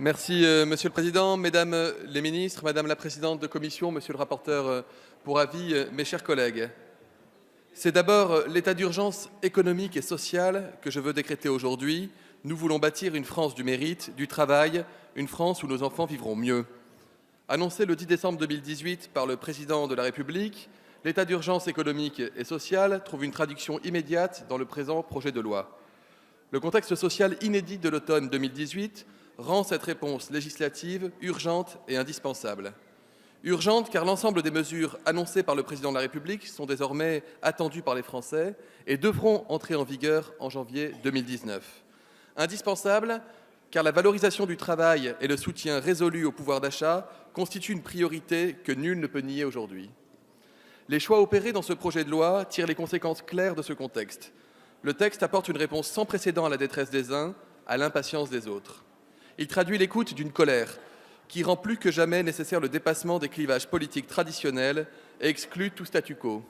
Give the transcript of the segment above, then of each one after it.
Merci, Monsieur le Président, Mesdames les ministres, Madame la Présidente de Commission, Monsieur le rapporteur pour avis, mes chers collègues. C'est d'abord l'état d'urgence économique et social que je veux décréter aujourd'hui. Nous voulons bâtir une France du mérite, du travail, une France où nos enfants vivront mieux. Annoncé le 10 décembre 2018 par le Président de la République, l'état d'urgence économique et social trouve une traduction immédiate dans le présent projet de loi. Le contexte social inédit de l'automne 2018 rend cette réponse législative urgente et indispensable. Urgente car l'ensemble des mesures annoncées par le Président de la République sont désormais attendues par les Français et devront entrer en vigueur en janvier 2019. Indispensable car la valorisation du travail et le soutien résolu au pouvoir d'achat constituent une priorité que nul ne peut nier aujourd'hui. Les choix opérés dans ce projet de loi tirent les conséquences claires de ce contexte. Le texte apporte une réponse sans précédent à la détresse des uns, à l'impatience des autres. Il traduit l'écoute d'une colère qui rend plus que jamais nécessaire le dépassement des clivages politiques traditionnels et exclut tout statu quo.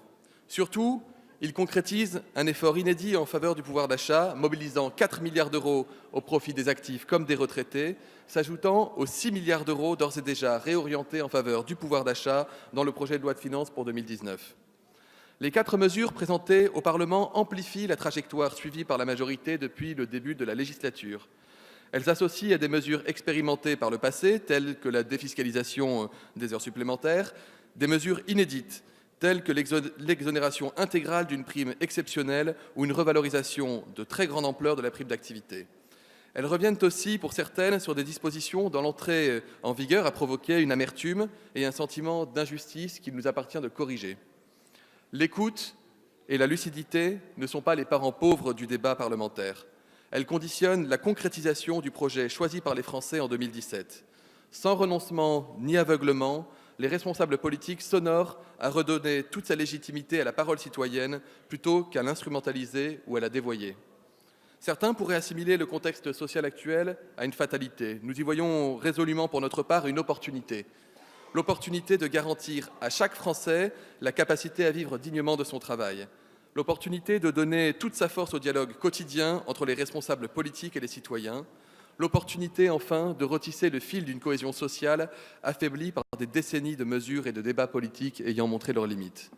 Surtout, il concrétise un effort inédit en faveur du pouvoir d'achat, mobilisant 4 milliards d'euros au profit des actifs comme des retraités, s'ajoutant aux 6 milliards d'euros d'ores et déjà réorientés en faveur du pouvoir d'achat dans le projet de loi de finances pour 2019. Les 4 mesures présentées au Parlement amplifient la trajectoire suivie par la majorité depuis le début de la législature. Elles s'associent à des mesures expérimentées par le passé, telles que la défiscalisation des heures supplémentaires, des mesures inédites, telles que l'exonération intégrale d'une prime exceptionnelle ou une revalorisation de très grande ampleur de la prime d'activité. Elles reviennent aussi, pour certaines, sur des dispositions dont l'entrée en vigueur a provoqué une amertume et un sentiment d'injustice qu'il nous appartient de corriger. L'écoute et la lucidité ne sont pas les parents pauvres du débat parlementaire. Elles conditionnent la concrétisation du projet choisi par les Français en 2017. Sans renoncement ni aveuglement, les responsables politiques s'honorent à redonner toute sa légitimité à la parole citoyenne plutôt qu'à l'instrumentaliser ou à la dévoyer. Certains pourraient assimiler le contexte social actuel à une fatalité. Nous y voyons résolument pour notre part une opportunité. L'opportunité de garantir à chaque Français la capacité à vivre dignement de son travail. L'opportunité de donner toute sa force au dialogue quotidien entre les responsables politiques et les citoyens. L'opportunité, enfin, de retisser le fil d'une cohésion sociale affaiblie par des décennies de mesures et de débats politiques ayant montré leurs limites.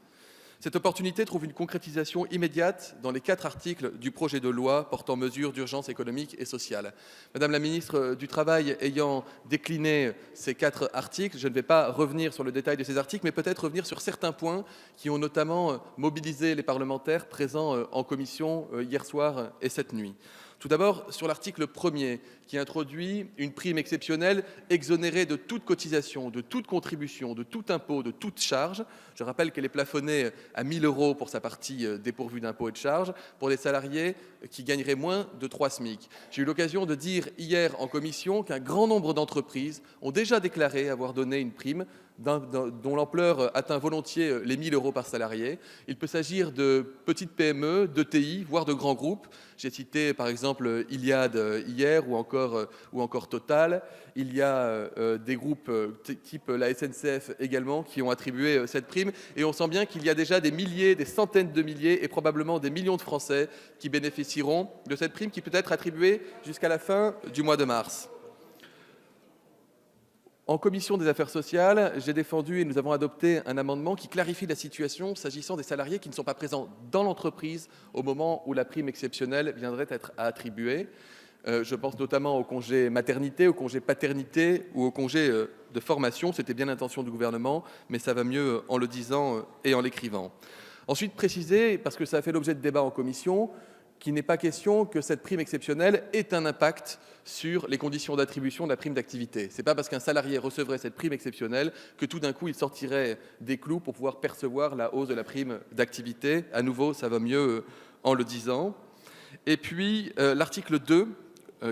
Cette opportunité trouve une concrétisation immédiate dans les 4 articles du projet de loi portant mesures d'urgence économique et sociale. Madame la ministre du Travail ayant décliné ces 4 articles, je ne vais pas revenir sur le détail de ces articles, mais peut-être revenir sur certains points qui ont notamment mobilisé les parlementaires présents en commission hier soir et cette nuit. Tout d'abord, sur l'article 1er, qui introduit une prime exceptionnelle exonérée de toute cotisation, de toute contribution, de tout impôt, de toute charge. Je rappelle qu'elle est plafonnée à 1 000 € pour sa partie dépourvue d'impôts et de charges, pour les salariés qui gagneraient moins de 3 SMIC. J'ai eu l'occasion de dire hier en commission qu'un grand nombre d'entreprises ont déjà déclaré avoir donné une prime dont l'ampleur atteint volontiers les 1 000 € par salarié. Il peut s'agir de petites PME, de TI, voire de grands groupes. J'ai cité par exemple Iliad hier ou encore Total. Il y a des groupes type la SNCF également qui ont attribué cette prime. Et on sent bien qu'il y a déjà des milliers, des centaines de milliers et probablement des millions de Français qui bénéficieront de cette prime qui peut être attribuée jusqu'à la fin du mois de mars. En commission des affaires sociales, j'ai défendu et nous avons adopté un amendement qui clarifie la situation s'agissant des salariés qui ne sont pas présents dans l'entreprise au moment où la prime exceptionnelle viendrait être attribuée. Je pense notamment au congé maternité, au congé paternité ou au congé de formation. C'était bien l'intention du gouvernement, mais ça va mieux en le disant et en l'écrivant. Ensuite, préciser, parce que ça a fait l'objet de débats en commission, qu'il n'est pas question que cette prime exceptionnelle ait un impact sur les conditions d'attribution de la prime d'activité. Ce n'est pas parce qu'un salarié recevrait cette prime exceptionnelle que tout d'un coup il sortirait des clous pour pouvoir percevoir la hausse de la prime d'activité. À nouveau, ça va mieux en le disant. Et puis l'article 2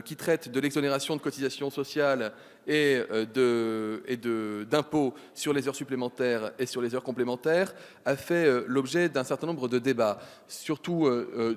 qui traite de l'exonération de cotisations sociales d'impôts sur les heures supplémentaires et sur les heures complémentaires a fait l'objet d'un certain nombre de débats, surtout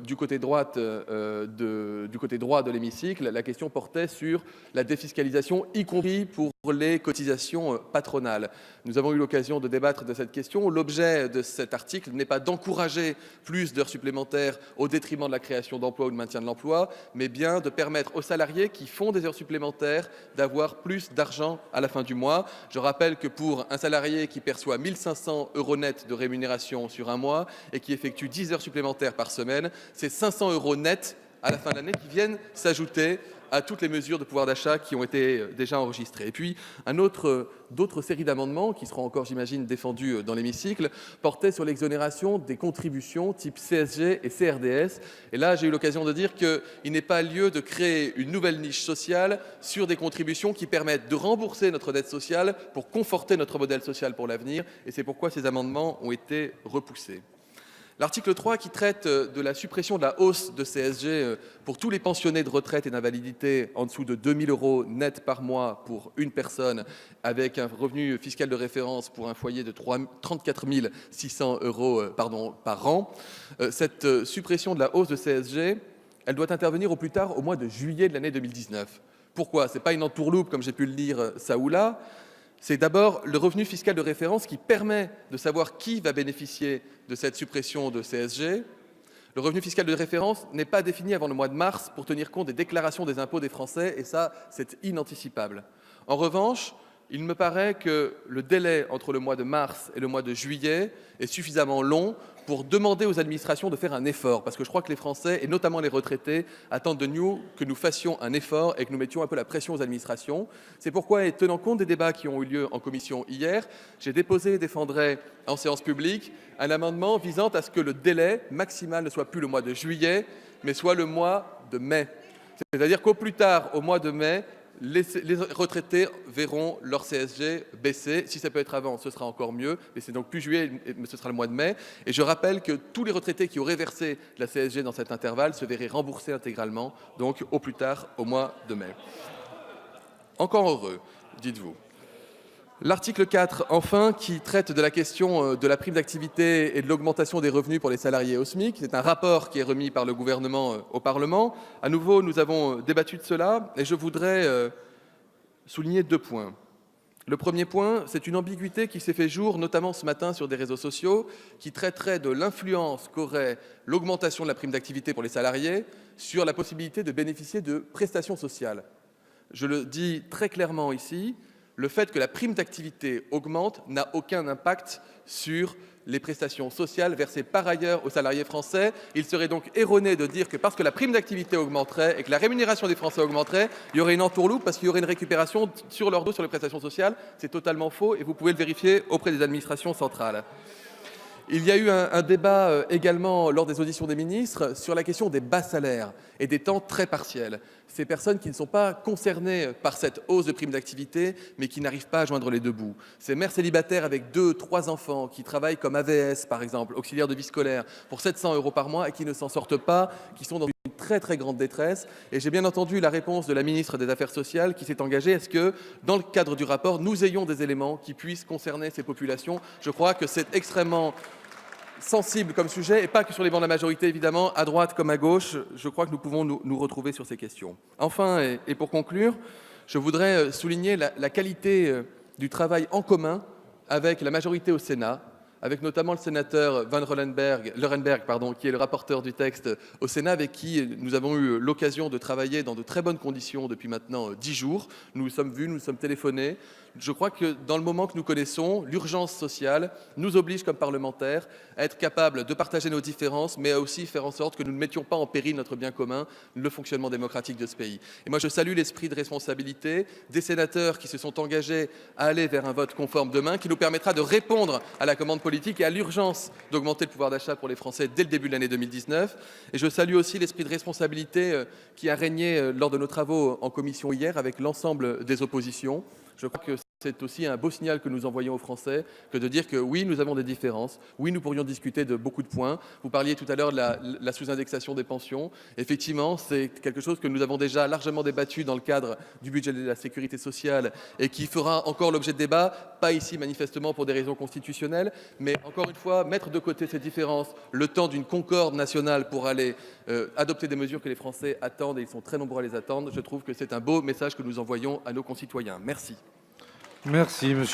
du côté droit de l'hémicycle. La question portait sur la défiscalisation, y compris pour les cotisations patronales. Nous avons eu l'occasion de débattre de cette question. L'objet de cet article n'est pas d'encourager plus d'heures supplémentaires au détriment de la création d'emplois ou de maintien de l'emploi, mais bien de permettre aux salariés qui font des heures supplémentaires d'avoir plus d'argent à la fin du mois. Je rappelle que pour un salarié qui perçoit 1 500 € net de rémunération sur un mois et qui effectue 10 heures supplémentaires par semaine, c'est 500 € net à la fin de l'année qui viennent s'ajouter à toutes les mesures de pouvoir d'achat qui ont été déjà enregistrées. Et puis, d'autres séries d'amendements, qui seront encore, j'imagine, défendus dans l'hémicycle, portaient sur l'exonération des contributions type CSG et CRDS. Et là, j'ai eu l'occasion de dire qu'il n'est pas lieu de créer une nouvelle niche sociale sur des contributions qui permettent de rembourser notre dette sociale pour conforter notre modèle social pour l'avenir. Et c'est pourquoi ces amendements ont été repoussés. L'article 3 qui traite de la suppression de la hausse de CSG pour tous les pensionnés de retraite et d'invalidité en dessous de 2 000 € net par mois pour une personne avec un revenu fiscal de référence pour un foyer de 34 600 € par an. Cette suppression de la hausse de CSG, elle doit intervenir au plus tard au mois de juillet de l'année 2019. Pourquoi? Ce n'est pas une entourloupe comme j'ai pu le lire ça ou là. C'est d'abord le revenu fiscal de référence qui permet de savoir qui va bénéficier de cette suppression de CSG. Le revenu fiscal de référence n'est pas défini avant le mois de mars pour tenir compte des déclarations des impôts des Français, et ça, c'est inanticipable. En revanche, il me paraît que le délai entre le mois de mars et le mois de juillet est suffisamment long pour demander aux administrations de faire un effort, parce que je crois que les Français, et notamment les retraités, attendent de nous que nous fassions un effort et que nous mettions un peu la pression aux administrations. C'est pourquoi, et tenant compte des débats qui ont eu lieu en commission hier, j'ai déposé et défendrai en séance publique un amendement visant à ce que le délai maximal ne soit plus le mois de juillet, mais soit le mois de mai. C'est-à-dire qu'au plus tard, au mois de mai, les retraités verront leur CSG baisser. Si ça peut être avant, ce sera encore mieux. Mais c'est donc plus juillet, mais ce sera le mois de mai. Et je rappelle que tous les retraités qui auraient versé la CSG dans cet intervalle se verraient rembourser intégralement, donc au plus tard au mois de mai. Encore heureux, dites-vous. L'article 4, enfin, qui traite de la question de la prime d'activité et de l'augmentation des revenus pour les salariés au SMIC. C'est un rapport qui est remis par le gouvernement au Parlement. À nouveau, nous avons débattu de cela et je voudrais souligner 2 points. Le premier point, c'est une ambiguïté qui s'est fait jour, notamment ce matin sur des réseaux sociaux, qui traiterait de l'influence qu'aurait l'augmentation de la prime d'activité pour les salariés sur la possibilité de bénéficier de prestations sociales. Je le dis très clairement ici, le fait que la prime d'activité augmente n'a aucun impact sur les prestations sociales versées par ailleurs aux salariés français. Il serait donc erroné de dire que parce que la prime d'activité augmenterait et que la rémunération des Français augmenterait, il y aurait une entourloupe parce qu'il y aurait une récupération sur leur dos sur les prestations sociales. C'est totalement faux et vous pouvez le vérifier auprès des administrations centrales. Il y a eu un débat également lors des auditions des ministres sur la question des bas salaires et des temps très partiels. Ces personnes qui ne sont pas concernées par cette hausse de prime d'activité, mais qui n'arrivent pas à joindre les deux bouts. Ces mères célibataires avec 2, 3 enfants qui travaillent comme AVS, par exemple, auxiliaires de vie scolaire, pour 700 € par mois et qui ne s'en sortent pas, qui sont dans une très très grande détresse. Et j'ai bien entendu la réponse de la ministre des Affaires sociales qui s'est engagée à ce que, dans le cadre du rapport, nous ayons des éléments qui puissent concerner ces populations. Je crois que c'est extrêmement sensible comme sujet, et pas que sur les bancs de la majorité, évidemment, à droite comme à gauche. Je crois que nous pouvons nous retrouver sur ces questions. Enfin, et pour conclure, je voudrais souligner la qualité du travail en commun avec la majorité au Sénat, avec notamment le sénateur Van Lerenberg, qui est le rapporteur du texte au Sénat, avec qui nous avons eu l'occasion de travailler dans de très bonnes conditions depuis maintenant 10 jours. Nous nous sommes vus, nous nous sommes téléphonés. Je crois que dans le moment que nous connaissons, l'urgence sociale nous oblige comme parlementaires à être capables de partager nos différences, mais à aussi faire en sorte que nous ne mettions pas en péril notre bien commun, le fonctionnement démocratique de ce pays. Et moi, je salue l'esprit de responsabilité des sénateurs qui se sont engagés à aller vers un vote conforme demain, qui nous permettra de répondre à la commande politique et à l'urgence d'augmenter le pouvoir d'achat pour les Français dès le début de l'année 2019. Et je salue aussi l'esprit de responsabilité qui a régné lors de nos travaux en commission hier avec l'ensemble des oppositions. Je crois que C'est aussi un beau signal que nous envoyons aux Français que de dire que oui, nous avons des différences, oui, nous pourrions discuter de beaucoup de points. Vous parliez tout à l'heure de la sous-indexation des pensions. Effectivement, c'est quelque chose que nous avons déjà largement débattu dans le cadre du budget de la sécurité sociale et qui fera encore l'objet de débats, pas ici manifestement pour des raisons constitutionnelles, mais encore une fois, mettre de côté ces différences le temps d'une concorde nationale pour aller adopter des mesures que les Français attendent et ils sont très nombreux à les attendre. Je trouve que c'est un beau message que nous envoyons à nos concitoyens. Merci. Merci, monsieur.